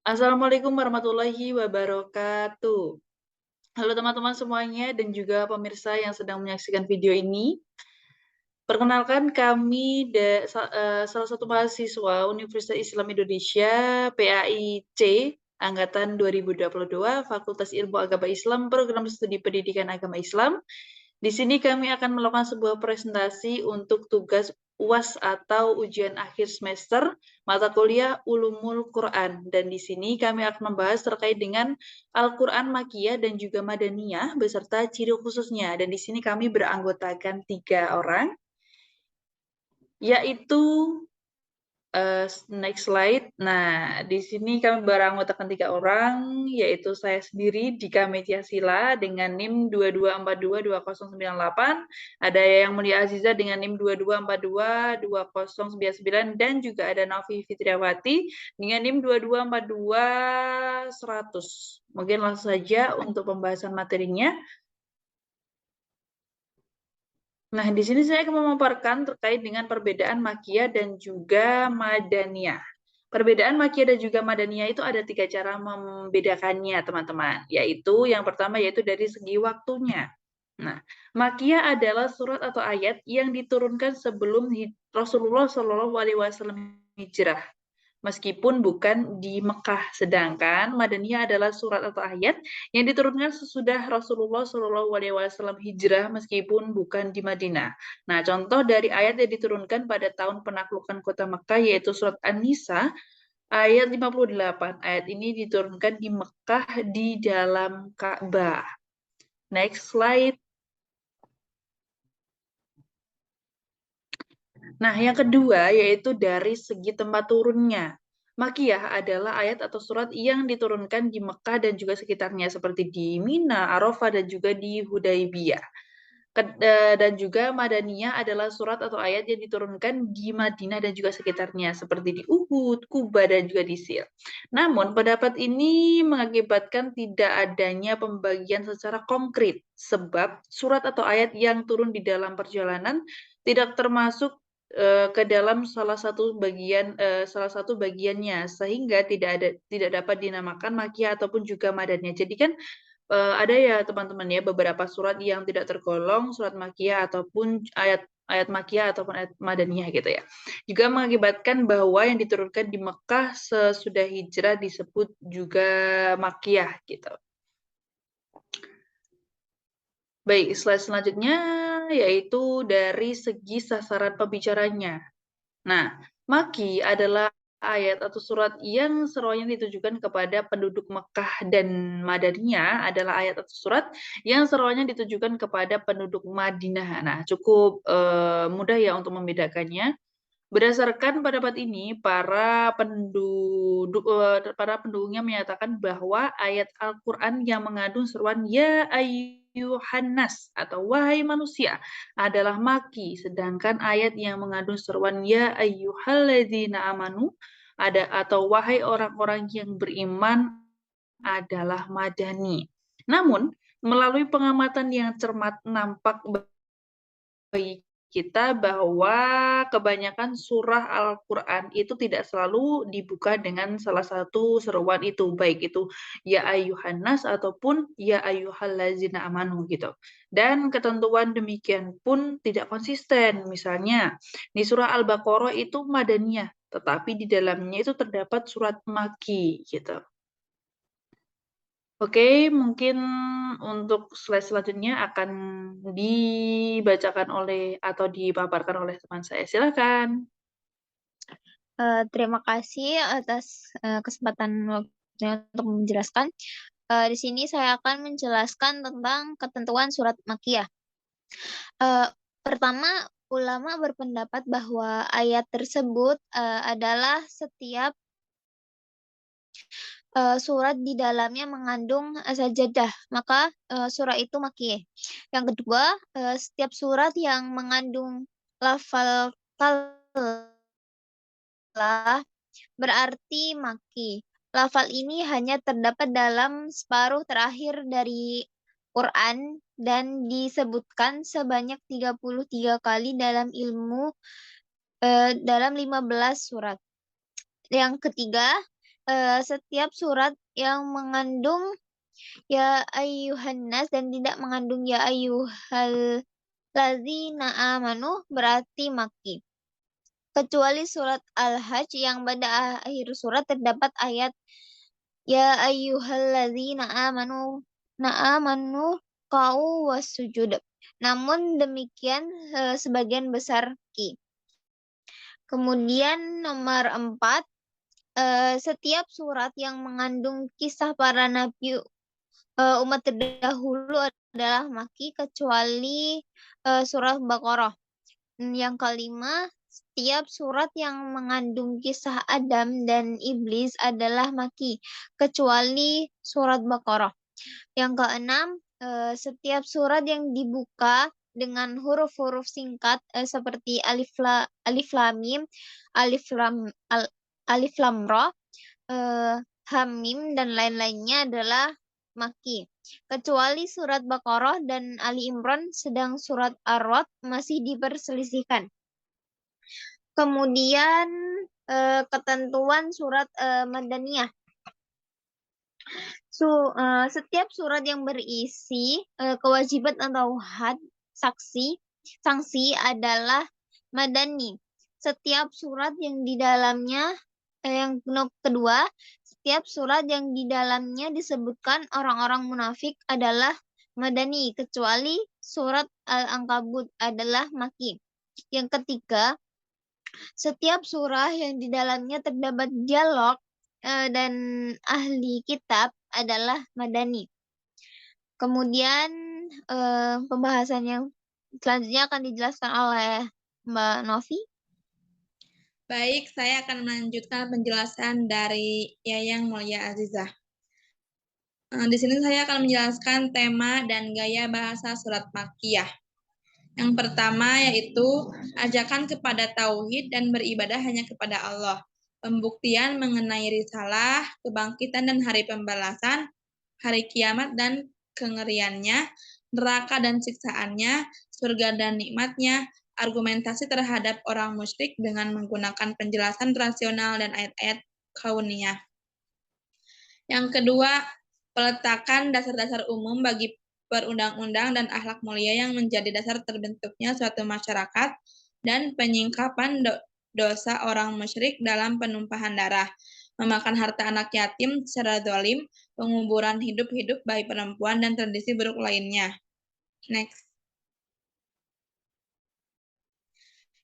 Assalamualaikum warahmatullahi wabarakatuh. Halo teman-teman semuanya dan juga pemirsa yang sedang menyaksikan video ini. Perkenalkan kami salah satu mahasiswa Universitas Islam Indonesia PAIC angkatan 2022 Fakultas Ilmu Agama Islam Program Studi Pendidikan Agama Islam. Di sini kami akan melakukan sebuah presentasi untuk tugas UAS atau ujian akhir semester mata kuliah Ulumul Quran. Dan di sini kami akan membahas terkait dengan Al-Quran Makkiyah dan juga Madaniyah beserta ciri khususnya. Dan di sini kami beranggotakan 3 orang, yaitu next slide. Nah, di sini kami beranggotakan 3 orang, yaitu saya sendiri, Dika Metiasila dengan NIM 22422098, ada Yang Mulia Aziza dengan NIM 22422099, dan juga ada Novi Fitriawati dengan NIM 2242-100. Mungkin langsung saja untuk pembahasan materinya. Nah, di sini saya akan memaparkan terkait dengan perbedaan Makkiyah dan juga Madaniyah. Perbedaan Makkiyah dan juga Madaniyah itu ada 3 cara membedakannya, teman-teman. Yaitu yang pertama yaitu dari segi waktunya. Nah, Makkiyah adalah surat atau ayat yang diturunkan sebelum Rasulullah SAW hijrah, meskipun bukan di Mekah. Sedangkan Madaniyah adalah surat atau ayat yang diturunkan sesudah Rasulullah SAW hijrah, meskipun bukan di Madinah. Nah, contoh dari ayat yang diturunkan pada tahun penaklukan kota Mekah yaitu surat An-Nisa ayat 58. Ayat ini diturunkan di Mekah di dalam Ka'bah. Next slide. Nah, yang kedua yaitu dari segi tempat turunnya. Makkiyah adalah ayat atau surat yang diturunkan di Mekah dan juga sekitarnya, seperti di Mina, Arafah, dan juga di Hudaybiyah. Dan juga Madaniyah adalah surat atau ayat yang diturunkan di Madinah dan juga sekitarnya, seperti di Uhud, Kuba, dan juga di Sil. Namun, pendapat ini mengakibatkan tidak adanya pembagian secara konkret, sebab surat atau ayat yang turun di dalam perjalanan tidak termasuk ke dalam salah satu bagiannya, sehingga tidak dapat dinamakan Makkiyah ataupun juga Madaniyah. Jadi kan ada ya teman-teman ya beberapa surat yang tidak tergolong surat Makkiyah ataupun ayat Makkiyah ataupun ayat Madaniyah gitu ya. Juga mengakibatkan bahwa yang diturunkan di Mekah sesudah hijrah disebut juga Makkiyah gitu. Baik, slide selanjutnya yaitu dari segi sasaran pembicaranya. Nah, Makki adalah ayat atau surat yang seruannya ditujukan kepada penduduk Mekah, dan Madaniyah adalah ayat atau surat yang seruannya ditujukan kepada penduduk Madinah. Nah, cukup mudah ya untuk membedakannya. Berdasarkan pendapat ini, para pendukungnya menyatakan bahwa ayat Al-Quran yang mengandung seruan Ya ayyuhan nas atau wahai manusia adalah Makki, sedangkan ayat yang mengandung seruan Ya ayyuhalladzina amanu atau wahai orang-orang yang beriman adalah Madani. Namun, melalui pengamatan yang cermat nampak bagi kita bahwa kebanyakan surah Al-Quran itu tidak selalu dibuka dengan salah satu seruan itu, baik itu ya ayyuhan nas ataupun ya ayyuhallazina amanu gitu. Dan ketentuan demikian pun tidak konsisten. Misalnya di surah Al-Baqarah itu Madaniyah, tetapi di dalamnya itu terdapat surat Makki gitu. Oke, mungkin untuk slide selanjutnya akan dibacakan oleh atau dipaparkan oleh teman saya. Silakan. Terima kasih atas kesempatan waktunya untuk menjelaskan. Di sini saya akan menjelaskan tentang ketentuan surat Makkiyah. Pertama, ulama berpendapat bahwa ayat tersebut adalah setiap surat di dalamnya mengandung sajadah, maka surah itu Makkiyah. Yang kedua, setiap surat yang mengandung lafal kalah berarti Makki. Lafal ini hanya terdapat dalam separuh terakhir dari Quran dan disebutkan sebanyak 33 kali dalam dalam 15 surat. Yang ketiga, setiap surat yang mengandung ya ayyuhan nas dan tidak mengandung ya ayyuhal ladzina amanu berarti maki. Kecuali surat Al-Hajj yang pada akhir surat terdapat ayat ya ayyuhalladzina amanu amanu kau wasujud. Namun demikian sebagian besar ki. Kemudian nomor 4, setiap surat yang mengandung kisah para nabi umat terdahulu adalah maki kecuali surat Baqarah. Yang kelima, setiap surat yang mengandung kisah Adam dan iblis adalah maki kecuali surat Baqarah. Yang keenam, setiap surat yang dibuka dengan huruf-huruf singkat seperti alif lam mim, alif lam ra, hamim dan lain-lainnya adalah maki. Kecuali surat Baqarah dan Ali Imran, sedang surat Ar-Ra'd masih diperselisihkan. Kemudian ketentuan surat Madaniyah. Setiap surat yang berisi kewajiban atau had sanksi adalah madani. Setiap surat yang di dalamnya yang kedua, setiap surat yang di dalamnya disebutkan orang-orang munafik adalah madani kecuali surat Al-Ankabut adalah maki. Yang ketiga, setiap surah yang di dalamnya terdapat dialog dan ahli kitab adalah madani. Kemudian pembahasan yang selanjutnya akan dijelaskan oleh Mbak Novi. Baik, saya akan melanjutkan penjelasan dari Yayang Mulia Azizah. Di sini saya akan menjelaskan tema dan gaya bahasa surat Makkiyah. Yang pertama yaitu ajakan kepada tauhid dan beribadah hanya kepada Allah. Pembuktian mengenai risalah, kebangkitan dan hari pembalasan, hari kiamat dan kengeriannya, neraka dan siksaannya, surga dan nikmatnya, argumentasi terhadap orang musyrik dengan menggunakan penjelasan rasional dan ayat-ayat kauniyah. Yang kedua, peletakan dasar-dasar umum bagi perundang-undang dan akhlak mulia yang menjadi dasar terbentuknya suatu masyarakat dan penyingkapan dosa orang musyrik dalam penumpahan darah, memakan harta anak yatim secara zalim, penguburan hidup-hidup bayi perempuan, dan tradisi buruk lainnya. Next.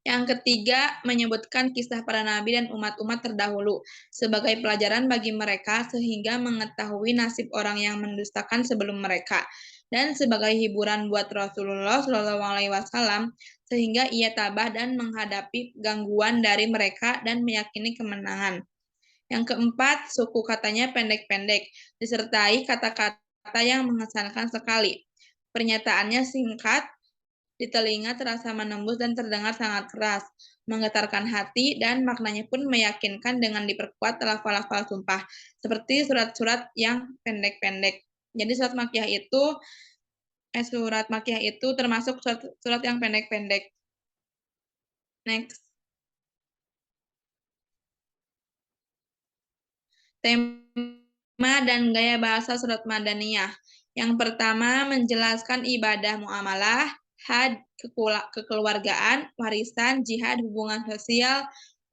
Yang ketiga, menyebutkan kisah para nabi dan umat-umat terdahulu sebagai pelajaran bagi mereka sehingga mengetahui nasib orang yang mendustakan sebelum mereka, dan sebagai hiburan buat Rasulullah SAW sehingga ia tabah dan menghadapi gangguan dari mereka dan meyakini kemenangan. Yang keempat, suku katanya pendek-pendek, disertai kata-kata yang mengesankan sekali. Pernyataannya singkat, di telinga terasa menembus dan terdengar sangat keras, menggetarkan hati, dan maknanya pun meyakinkan dengan diperkuat lafal-lafal sumpah, seperti surat-surat yang pendek-pendek. Jadi surat Makkiyah itu termasuk surat yang pendek-pendek. Next. Tema dan gaya bahasa surat Madaniyah. Yang pertama, menjelaskan ibadah muamalah, had, kekeluargaan, warisan, jihad, hubungan sosial,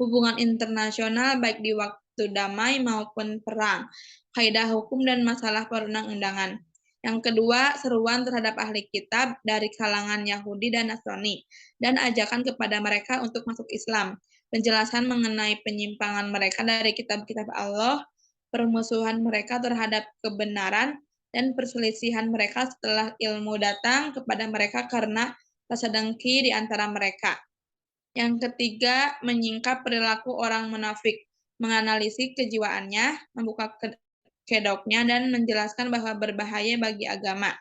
hubungan internasional baik di waktu damai maupun perang, kaidah hukum dan masalah perundang-undangan. Yang kedua, seruan terhadap ahli kitab dari kalangan Yahudi dan Nasrani, dan ajakan kepada mereka untuk masuk Islam. Penjelasan mengenai penyimpangan mereka dari kitab-kitab Allah, permusuhan mereka terhadap kebenaran, dan perselisihan mereka setelah ilmu datang kepada mereka karena rasa dengki di antara mereka. Yang ketiga, menyingkap perilaku orang munafik, menganalisis kejiwaannya, membuka kedoknya, dan menjelaskan bahwa berbahaya bagi agama.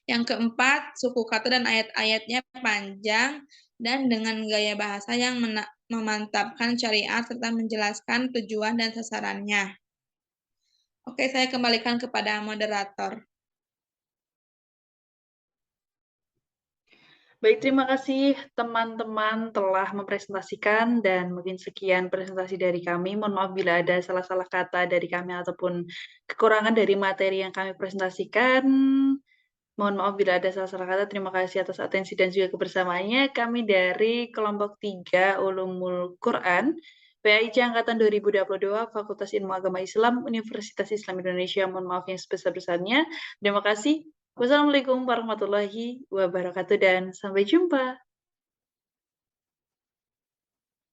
Yang keempat, suku kata dan ayat-ayatnya panjang dan dengan gaya bahasa yang memantapkan syariat serta menjelaskan tujuan dan sasarannya. Oke, saya kembalikan kepada moderator. Baik, terima kasih teman-teman telah mempresentasikan dan mungkin sekian presentasi dari kami. Mohon maaf bila ada salah-salah kata dari kami ataupun kekurangan dari materi yang kami presentasikan. Mohon maaf bila ada salah-salah kata. Terima kasih atas atensi dan juga kebersamaannya. Kami dari kelompok 3 Ulumul Quran, PAIJ Angkatan 2022, Fakultas Ilmu Agama Islam, Universitas Islam Indonesia. Mohon maaf yang sebesar-besarnya. Terima kasih. Wassalamualaikum warahmatullahi wabarakatuh dan sampai jumpa.